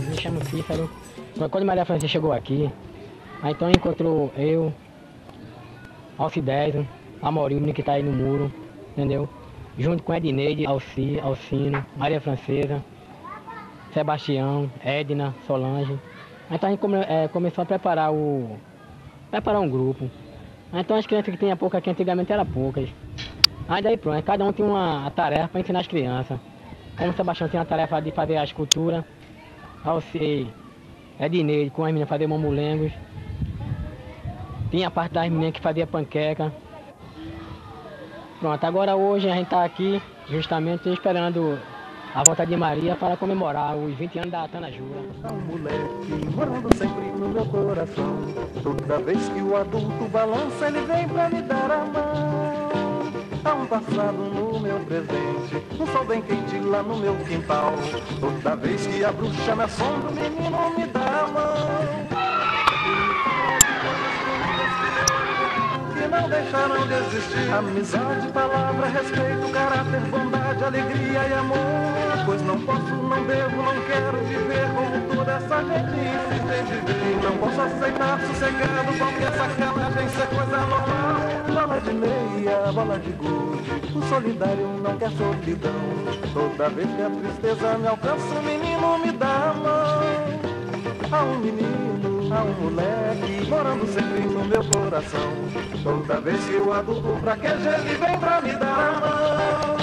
Me chamo Cícero. Quando Maria França chegou aqui, aí então encontrou eu, Alcides, Amorim, que tá aí no muro, entendeu? Junto com Edneide, Alcino, Maria Francesa, Sebastião, Edna, Solange. Então a gente começou a preparar um grupo. Então as crianças que tinha pouco aqui antigamente eram poucas. Aí daí pronto, cada um tinha uma tarefa para ensinar as crianças. Como o Sebastião tinha a tarefa de fazer a escultura, Edneide com as meninas fazer mamulengos. Tinha a parte das meninas que fazia panqueca. Pronto, agora hoje a gente está aqui justamente esperando a volta de Maria para comemorar os 20 anos da Tanajura. É um moleque morando sempre no meu coração. Toda vez que o adulto balança, ele vem pra me dar a mão. Há um passado no meu presente, um sol bem quente lá no meu quintal. Toda vez que a bruxa me assombra, o menino me dá a mão. Que não deixaram de existir amizade, palavra, respeito, caráter, bondade, alegria e amor. Pois não posso, não devo, não quero viver como toda essa gente insiste em viver. Não posso aceitar sossegado qualquer sacanagem ser coisa normal. Bola de meia, bola de gude, o solidário não quer solidão. Toda vez que a tristeza me alcança, o menino me dá a mão. Há um menino, há um moleque, morando sempre no meu coração. Toda vez que o adulto fraqueja, ele vem pra me dar a mão.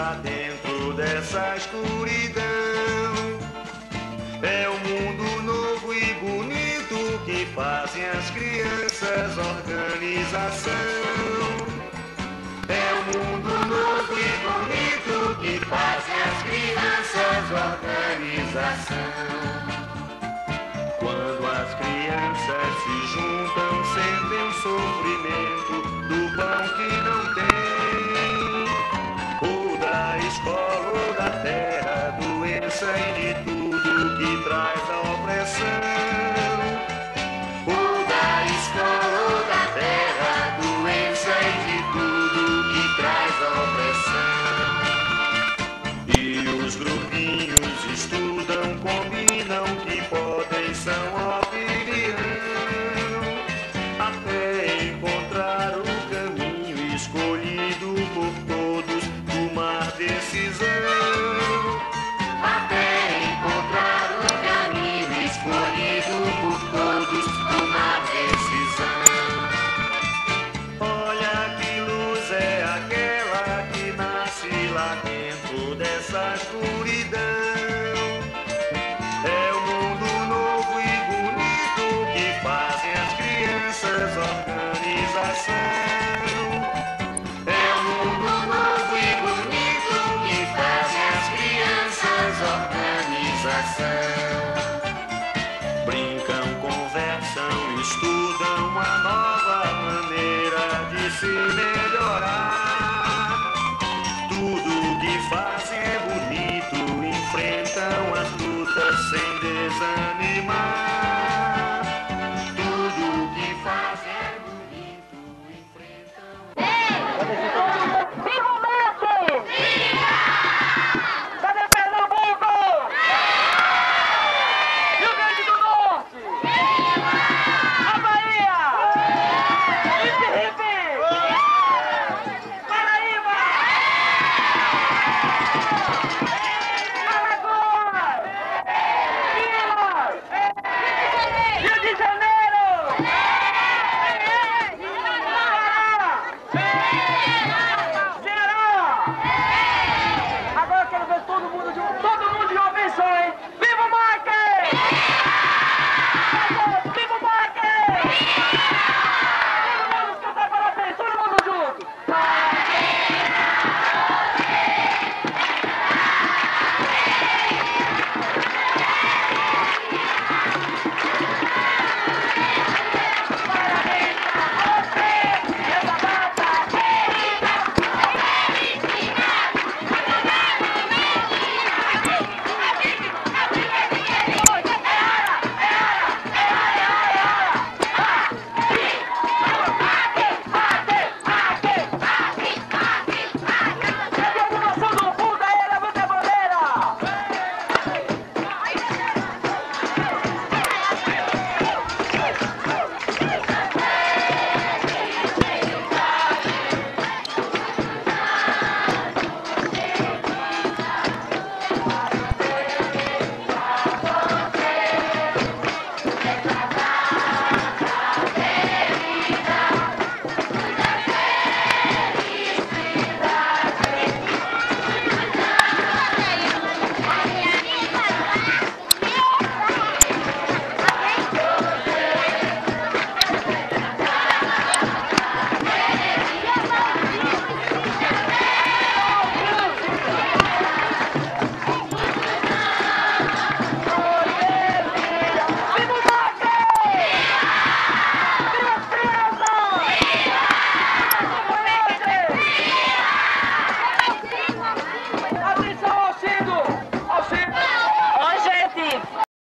lá dentro dessa escuridão. É um mundo novo e bonito que fazem as crianças organização. desorganização. Quando as crianças se juntam, sentem o sofrimento do pão que não tem, ou da escola ou da terra, doença e de tudo que traz a opressão. Ou da escola ou da terra, doença e de tudo que traz a opressão. E os grupinhos estudam, combinam que podem, são opinião, até encontrar o caminho escolhido por todos, tomar decisão. Até encontrar o caminho escolhido por todos, tomar decisão. Olha que luz é aquela que nasce lá dentro dessa escuridão. É o mundo novo e bonito que fazem as crianças organização. É o mundo novo e bonito que fazem as crianças organização. Brincam, conversam, estudam uma nova maneira de se melhorar. Tudo que fazem é bonito, enfrentam as lutas sem desanimar. Tudo que fazem é bonito, enfrentam. Viva o Messi! Viva! Cadê Pernambuco? Rio Grande do Norte! Viva! A Bahia! Hipe, hipe! Paraíba! Alagoas! Minas! Rio de Janeiro! Pará!